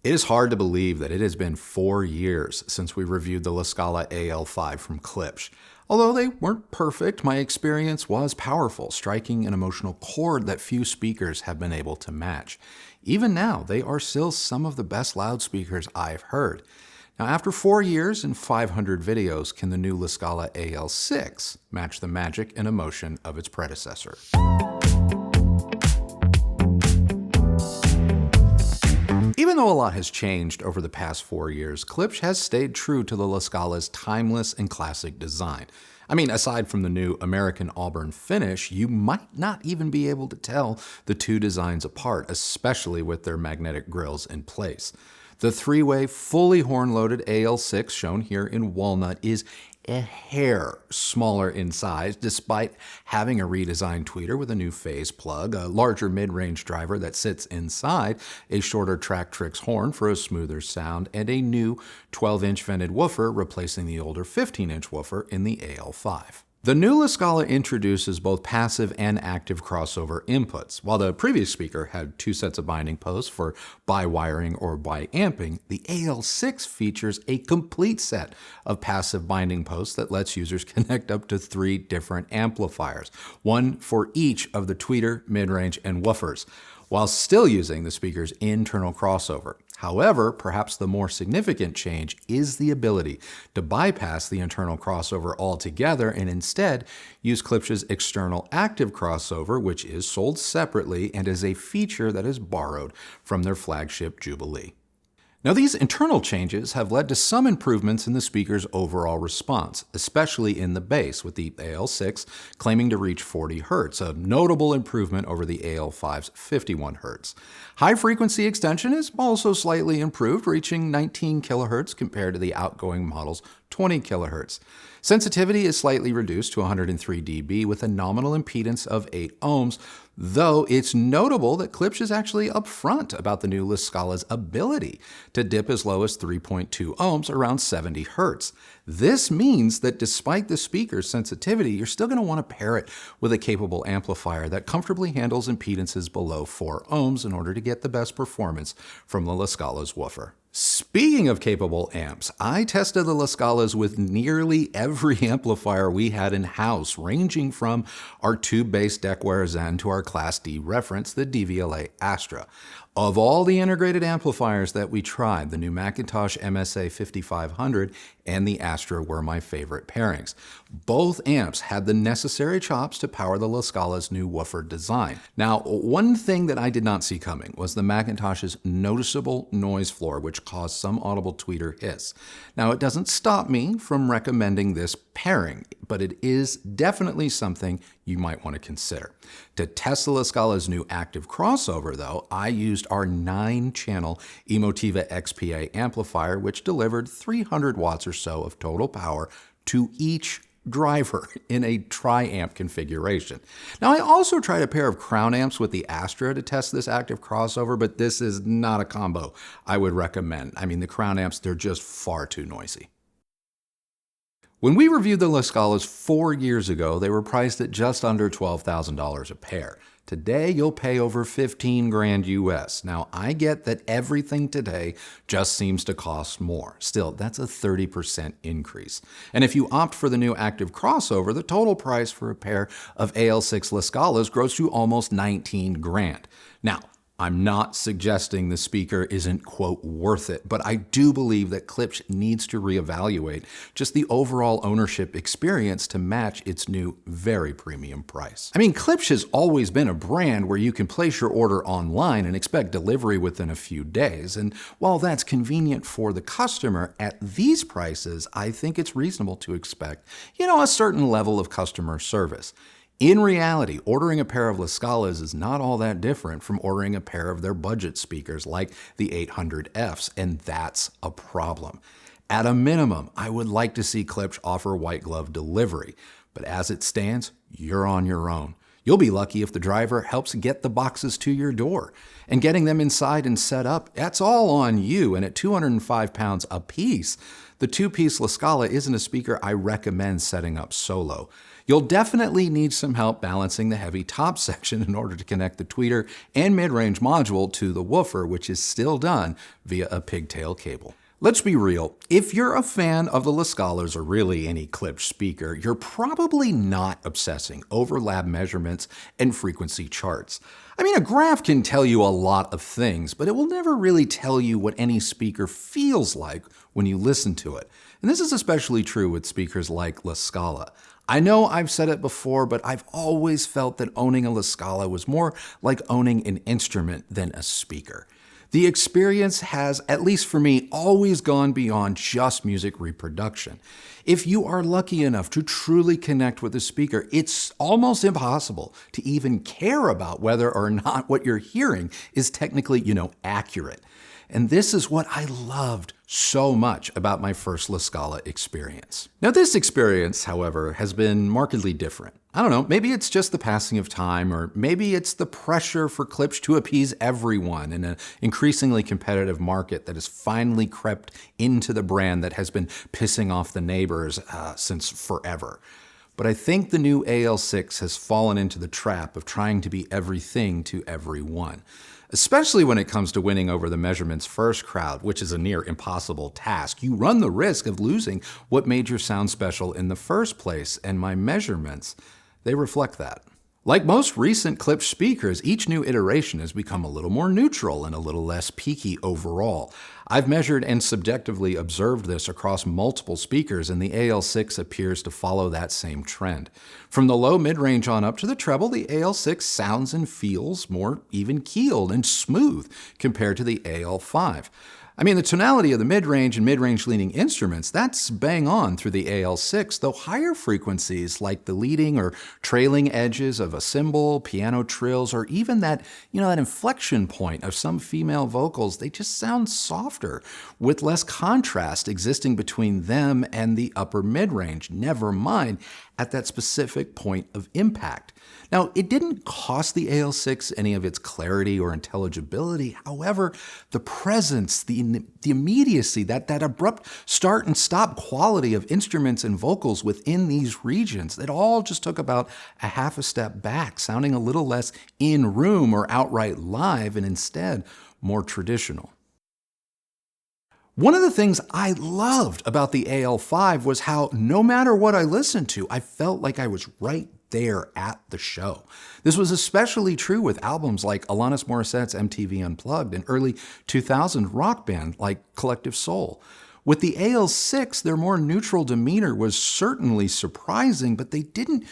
It is hard to believe that it has been 4 years since we reviewed the La Scala AL5 from Klipsch. Although they weren't perfect, my experience was powerful, striking an emotional chord that few speakers have been able to match. Even now, they are still some of the best loudspeakers I've heard. Now, after 4 years and 500 videos, can the new La Scala AL6 match the magic and emotion of its predecessor? Even though a lot has changed over the past 4 years, Klipsch has stayed true to the La Scala's timeless and classic design. I mean, aside from the new American Auburn finish, you might not even be able to tell the two designs apart, especially with their magnetic grills in place. The three-way, fully horn-loaded AL6 shown here in walnut is a hair smaller in size, despite having a redesigned tweeter with a new phase plug, a larger mid-range driver that sits inside, a shorter Tractrix horn for a smoother sound, and a new 12-inch vented woofer replacing the older 15-inch woofer in the AL5. The new La Scala introduces both passive and active crossover inputs. While the previous speaker had 2 sets of binding posts for bi-wiring or bi-amping, the AL6 features a complete set of passive binding posts that lets users connect up to 3 different amplifiers, one for each of the tweeter, mid-range, and woofers, while still using the speaker's internal crossover. However, perhaps the more significant change is the ability to bypass the internal crossover altogether and instead use Klipsch's external active crossover, which is sold separately and is a feature that is borrowed from their flagship Jubilee. Now, these internal changes have led to some improvements in the speaker's overall response, especially in the bass, with the AL6 claiming to reach 40 Hz, a notable improvement over the AL5's 51 Hz. High-frequency extension is also slightly improved, reaching 19 kHz compared to the outgoing model's 20 kHz. Sensitivity is slightly reduced to 103 dB with a nominal impedance of 8 ohms, though it's notable that Klipsch is actually upfront about the new La Scala's ability to dip as low as 3.2 ohms around 70 Hz. This means that despite the speaker's sensitivity, you're still going to want to pair it with a capable amplifier that comfortably handles impedances below 4 ohms in order to get the best performance from the La Scala's woofer. Speaking of capable amps, I tested the La Scalas with nearly every amplifier we had in-house, ranging from our tube-based Deckware Zen to our Class D reference, the DVLA Astra. Of all the integrated amplifiers that we tried, the new Macintosh MSA 5500 and the Astra were my favorite pairings. Both amps had the necessary chops to power the La Scala's new woofer design. Now, one thing that I did not see coming was the Macintosh's noticeable noise floor, which caused some audible tweeter hiss. Now, it doesn't stop me from recommending this pairing, but it is definitely something you might want to consider. To test the La Scala's new active crossover, though, I used our 9-channel Emotiva XPA amplifier, which delivered 300 watts or so of total power to each driver in a tri-amp configuration. Now, I also tried a pair of crown amps with the Astra to test this active crossover, but this is not a combo I would recommend. I mean, the crown amps, they're just far too noisy. When we reviewed the La Scalas 4 years ago, they were priced at just under $12,000 a pair. Today, you'll pay over $15,000 US. Now, I get that everything today just seems to cost more. Still, that's a 30% increase. And if you opt for the new active crossover, the total price for a pair of AL6 La Scalas grows to almost $19,000. Now, I'm not suggesting the speaker isn't, quote, worth it, but I do believe that Klipsch needs to reevaluate just the overall ownership experience to match its new, very premium price. I mean, Klipsch has always been a brand where you can place your order online and expect delivery within a few days, and while that's convenient for the customer, at these prices, I think it's reasonable to expect, a certain level of customer service. In reality, ordering a pair of La Scalas is not all that different from ordering a pair of their budget speakers like the 800Fs, and that's a problem. At a minimum, I would like to see Klipsch offer white glove delivery, but as it stands, you're on your own. You'll be lucky if the driver helps get the boxes to your door. And getting them inside and set up, that's all on you. And at 205 pounds a piece, the two-piece La Scala isn't a speaker I recommend setting up solo. You'll definitely need some help balancing the heavy top section in order to connect the tweeter and mid-range module to the woofer, which is still done via a pigtail cable. Let's be real, if you're a fan of the La Scalas or really any Klipsch speaker, you're probably not obsessing over lab measurements and frequency charts. I mean, a graph can tell you a lot of things, but it will never really tell you what any speaker feels like when you listen to it. And this is especially true with speakers like La Scala. I know I've said it before, but I've always felt that owning a La Scala was more like owning an instrument than a speaker. The experience has, at least for me, always gone beyond just music reproduction. If you are lucky enough to truly connect with the speaker, it's almost impossible to even care about whether or not what you're hearing is technically, accurate. And this is what I loved so much about my first La Scala experience. Now, this experience, however, has been markedly different. I don't know, maybe it's just the passing of time, or maybe it's the pressure for Klipsch to appease everyone in an increasingly competitive market that has finally crept into the brand that has been pissing off the neighbors since forever. But I think the new AL6 has fallen into the trap of trying to be everything to everyone, especially when it comes to winning over the measurements first crowd, which is a near impossible task. You run the risk of losing what made your sound special in the first place, and my measurements, they reflect that. Like most recent Klipsch speakers, each new iteration has become a little more neutral and a little less peaky overall. I've measured and subjectively observed this across multiple speakers, and the AL6 appears to follow that same trend. From the low mid-range on up to the treble, the AL6 sounds and feels more even-keeled and smooth compared to the AL5. I mean, the tonality of the mid-range and mid-range leading instruments, that's bang on through the AL6, though higher frequencies like the leading or trailing edges of a cymbal, piano trills, or even that inflection point of some female vocals, they just sound softer, with less contrast existing between them and the upper mid-range, never mind at that specific point of impact. Now, it didn't cost the AL6 any of its clarity or intelligibility. However, the presence, the immediacy, that abrupt start and stop quality of instruments and vocals within these regions, it all just took about a half a step back, sounding a little less in-room or outright live and instead more traditional. One of the things I loved about the AL5 was how no matter what I listened to, I felt like I was right there at the show. This was especially true with albums like Alanis Morissette's MTV Unplugged and early 2000 rock band like Collective Soul. With the AL6, their more neutral demeanor was certainly surprising, but they didn't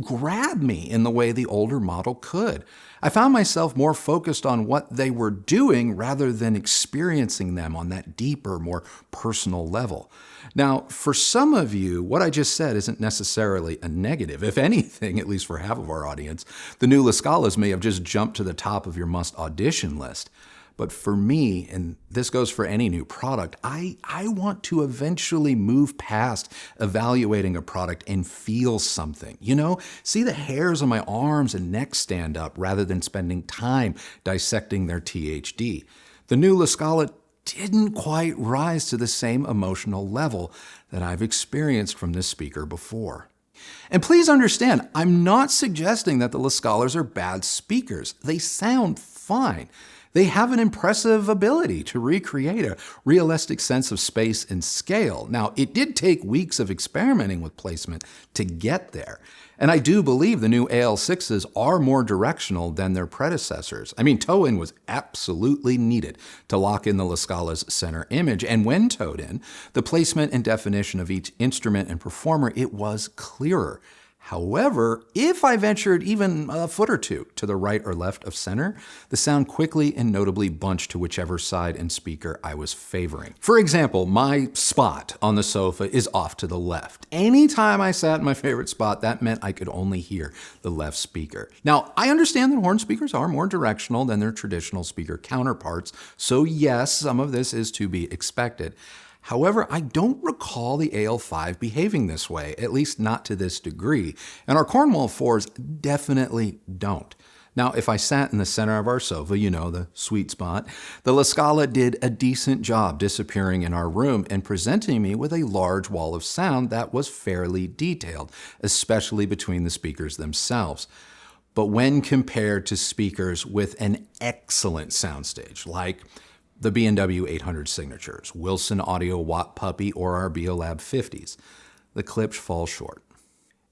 grab me in the way the older model could. I found myself more focused on what they were doing rather than experiencing them on that deeper, more personal level. Now, for some of you, what I just said isn't necessarily a negative. If anything, at least for half of our audience, the new La Scalas may have just jumped to the top of your must audition list. But for me, and this goes for any new product, I want to eventually move past evaluating a product and feel something. See the hairs on my arms and neck stand up rather than spending time dissecting their THD. The new La Scala didn't quite rise to the same emotional level that I've experienced from this speaker before. And please understand, I'm not suggesting that the La Scalas are bad speakers. They sound fine. They have an impressive ability to recreate a realistic sense of space and scale. Now, it did take weeks of experimenting with placement to get there. And I do believe the new AL6s are more directional than their predecessors. I mean, toe-in was absolutely needed to lock in the La Scala's center image. And when toed in, the placement and definition of each instrument and performer, it was clearer. However, if I ventured even a foot or two to the right or left of center, the sound quickly and notably bunched to whichever side and speaker I was favoring. For example, my spot on the sofa is off to the left. Anytime I sat in my favorite spot, that meant I could only hear the left speaker. Now, I understand that horn speakers are more directional than their traditional speaker counterparts, so yes, some of this is to be expected. However, I don't recall the AL5 behaving this way, at least not to this degree, and our CORNWALL 4s definitely don't. Now, if I sat in the center of our sofa, you know, the sweet spot, the La Scala did a decent job disappearing in our room and presenting me with a large wall of sound that was fairly detailed, especially between the speakers themselves. But when compared to speakers with an excellent soundstage, like the B&W 800 signatures, Wilson Audio Watt Puppy, or our BEOLAB 50s, the Klipsch falls short.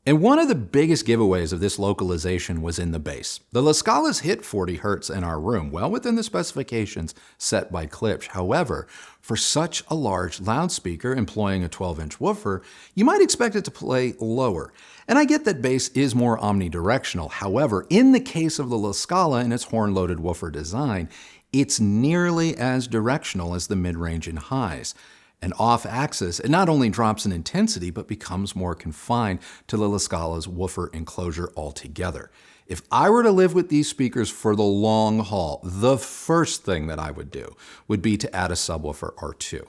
And one of the biggest giveaways of this localization was in the bass. The La Scalas hit 40 Hz in our room, well within the specifications set by Klipsch. However, for such a large loudspeaker employing a 12-inch woofer, you might expect it to play lower. And I get that bass is more omnidirectional. However, in the case of the La Scala and its horn-loaded woofer design, it's nearly as directional as the mid-range and highs. And off-axis, it not only drops in intensity, but becomes more confined to the La Scala's woofer enclosure altogether. If I were to live with these speakers for the long haul, the first thing that I would do would be to add a subwoofer or two.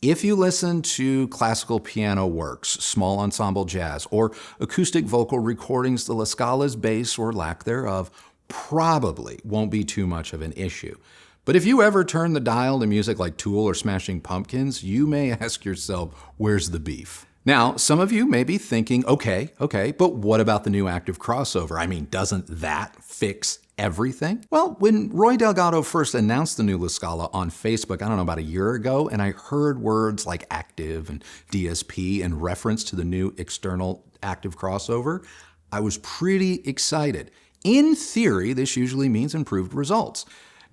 If you listen to classical piano works, small ensemble jazz, or acoustic vocal recordings, the La Scala's bass, or lack thereof, probably won't be too much of an issue. But if you ever turn the dial to music like Tool or Smashing Pumpkins, you may ask yourself, where's the beef? Now, some of you may be thinking, okay, but what about the new active crossover? I mean, doesn't that fix everything? Well, when Roy Delgado first announced the new La Scala on Facebook, I don't know, about a year ago, and I heard words like active and DSP in reference to the new external active crossover, I was pretty excited. In theory, this usually means improved results.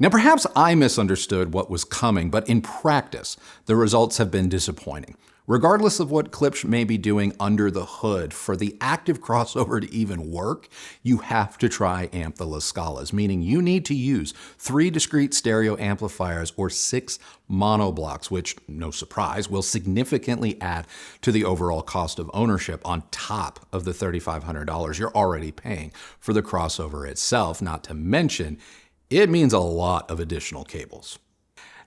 Now, perhaps I misunderstood what was coming, but in practice, the results have been disappointing. Regardless of what Klipsch may be doing under the hood, for the active crossover to even work, you have to try amp the La Scalas, meaning you need to use 3 discrete stereo amplifiers or 6 mono blocks, which, no surprise, will significantly add to the overall cost of ownership on top of the $3,500 you're already paying for the crossover itself, not to mention it means a lot of additional cables.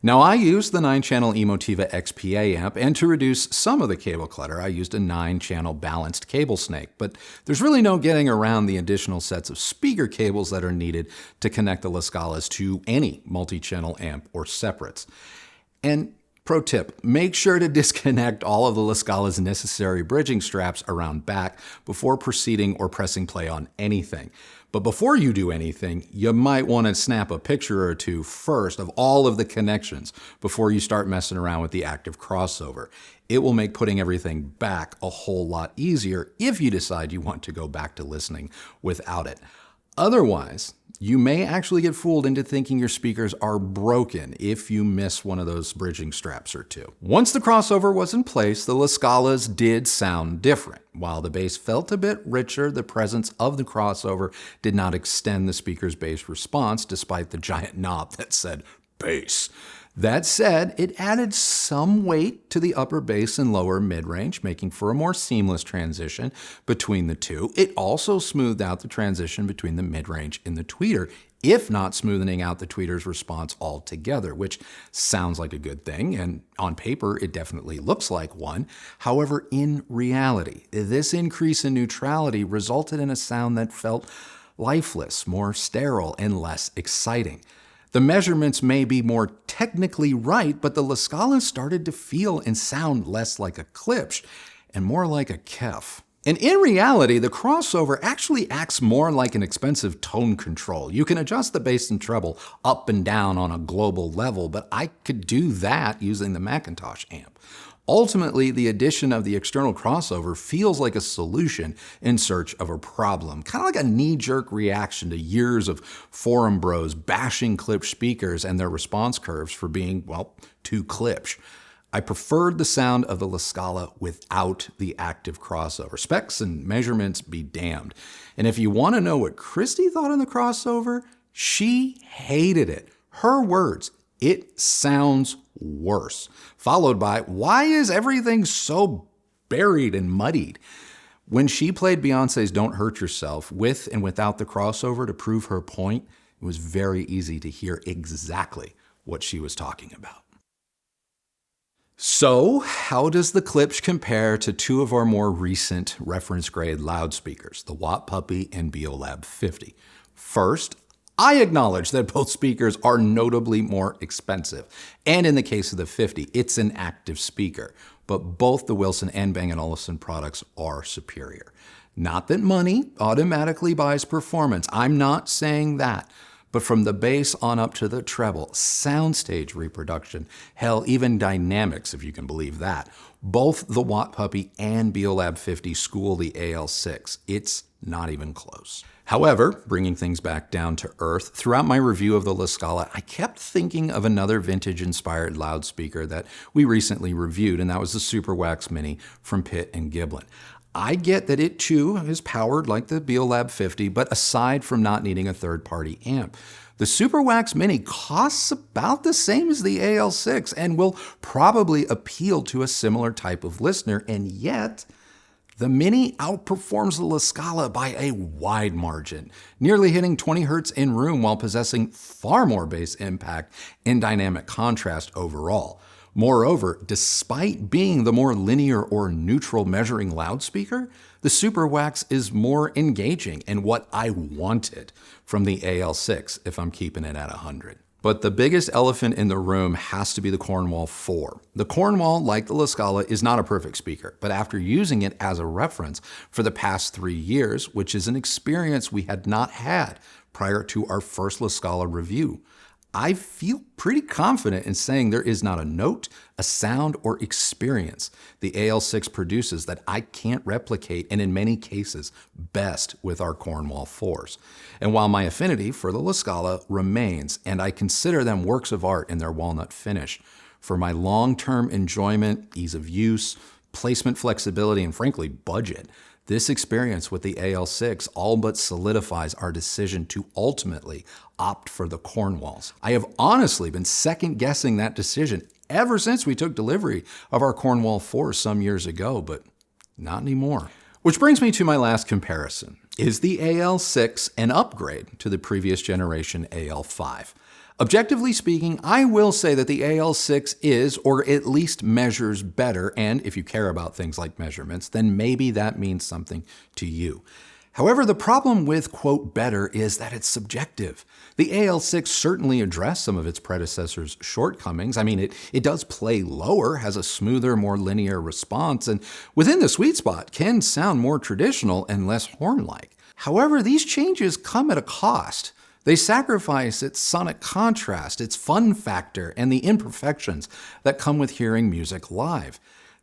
Now, I used the 9-channel Emotiva XPA amp, and to reduce some of the cable clutter, I used a 9-channel balanced cable snake, but there's really no getting around the additional sets of speaker cables that are needed to connect the La Scalas to any multi-channel amp or separates. And pro tip, make sure to disconnect all of the La Scala's necessary bridging straps around back before proceeding or pressing play on anything. But before you do anything, you might want to snap a picture or two first of all of the connections before you start messing around with the active crossover. It will make putting everything back a whole lot easier if you decide you want to go back to listening without it. Otherwise, you may actually get fooled into thinking your speakers are broken if you miss one of those bridging straps or two. Once the crossover was in place, the La Scalas did sound different. While the bass felt a bit richer, the presence of the crossover did not extend the speaker's bass response despite the giant knob that said bass. That said, it added some weight to the upper bass and lower mid-range, making for a more seamless transition between the two. It also smoothed out the transition between the mid-range and the tweeter, if not smoothing out the tweeter's response altogether, which sounds like a good thing, and on paper, it definitely looks like one. However, in reality, this increase in neutrality resulted in a sound that felt lifeless, more sterile, and less exciting. The measurements may be more technically right, but the La Scala started to feel and sound less like a Klipsch and more like a Kef. And in reality, the crossover actually acts more like an expensive tone control. You can adjust the bass and treble up and down on a global level, but I could do that using the Macintosh amp. Ultimately, the addition of the external crossover feels like a solution in search of a problem, kind of like a knee-jerk reaction to years of forum bros bashing Klipsch speakers and their response curves for being, well, too Klipsch. I preferred the sound of the La Scala without the active crossover. Specs and measurements be damned. And if you want to know what Christy thought of the crossover, she hated it. Her words, "It sounds worse," followed by, "Why is everything so buried and muddied?" When she played Beyoncé's Don't Hurt Yourself with and without the crossover to prove her point, it was very easy to hear exactly what she was talking about. So, how does the Klipsch compare to two of our more recent reference grade loudspeakers, the Watt Puppy and BEOLAB 50? First, I acknowledge that both speakers are notably more expensive. And in the case of the 50, it's an active speaker. But both the Wilson and Bang & Olufsen products are superior. Not that money automatically buys performance. I'm not saying that. But from the bass on up to the treble, soundstage reproduction, hell, even dynamics, if you can believe that, both the Watt Puppy and BEOLAB 50 school the AL6. It's not even close. However, bringing things back down to earth, throughout my review of the La Scala, I kept thinking of another vintage-inspired loudspeaker that we recently reviewed, and that was the Super Wax Mini from PITT and GIBLIN. I get that it too is powered like the BEOLAB 50, but aside from not needing a third-party amp, the Super Wax Mini costs about the same as the AL6 and will probably appeal to a similar type of listener, and yet the Mini outperforms the La Scala by a wide margin, nearly hitting 20 Hertz in room while possessing far more bass impact and dynamic contrast overall. Moreover, despite being the more linear or neutral measuring loudspeaker, the Super Wax is more engaging and what I wanted from the AL6 if I'm keeping it at 100. But the biggest elephant in the room has to be the CORNWALL 4. The CORNWALL, like the La Scala, is not a perfect speaker, but after using it as a reference for the past 3 years, which is an experience we had not had prior to our first La Scala review, I feel pretty confident in saying there is not a note, a sound, or experience the AL6 produces that I can't replicate, and in many cases, best with our CORNWALL 4s. And while my affinity for the La Scala remains, and I consider them works of art in their walnut finish, for my long-term enjoyment, ease of use, placement flexibility, and frankly, budget, this experience with the AL6 all but solidifies our decision to ultimately opt for the CORNWALLs. I have honestly been second-guessing that decision ever since we took delivery of our CORNWALL 4 some years ago, but not anymore. Which brings me to my last comparison. Is the AL6 an upgrade to the previous generation AL5? Objectively speaking, I will say that the AL6 is, or at least measures better, and if you care about things like measurements, then maybe that means something to you. However, the problem with, quote, better is that it's subjective. The AL6 certainly addressed some of its predecessor's shortcomings. I mean, it does play lower, has a smoother, more linear response, and within the sweet spot can sound more traditional and less horn-like. However, these changes come at a cost. They sacrifice its sonic contrast, its fun factor, and the imperfections that come with hearing music live.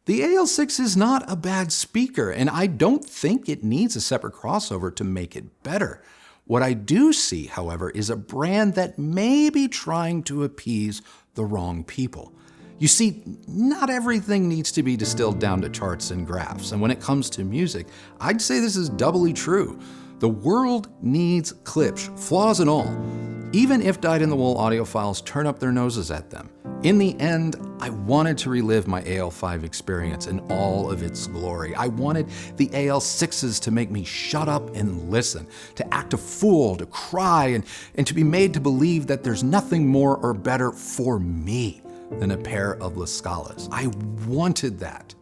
The AL6 is not a bad speaker, and I don't think it needs a separate crossover to make it better. What I do see, however, is a brand that may be trying to appease the wrong people. You see, not everything needs to be distilled down to charts and graphs, and when it comes to music, I'd say this is doubly true. The world needs Klipsch, flaws and all, even if dyed-in-the-wool audiophiles turn up their noses at them. In the end, I wanted to relive my AL5 experience in all of its glory. I wanted the AL6s to make me shut up and listen, to act a fool, to cry, and to be made to believe that there's nothing more or better for me than a pair of La Scalas. I wanted that.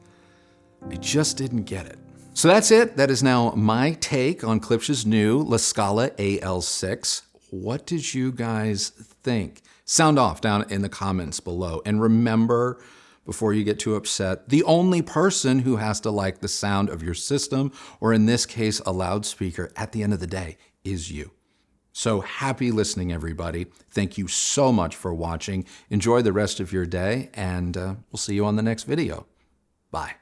I just didn't get it. So that's it. That is now my take on Klipsch's new La Scala AL6. What did you guys think? Sound off down in the comments below. And remember, before you get too upset, the only person who has to like the sound of your system, or in this case, a loudspeaker, at the end of the day, is you. So happy listening, everybody. Thank you so much for watching. Enjoy the rest of your day, and we'll see you on the next video. Bye.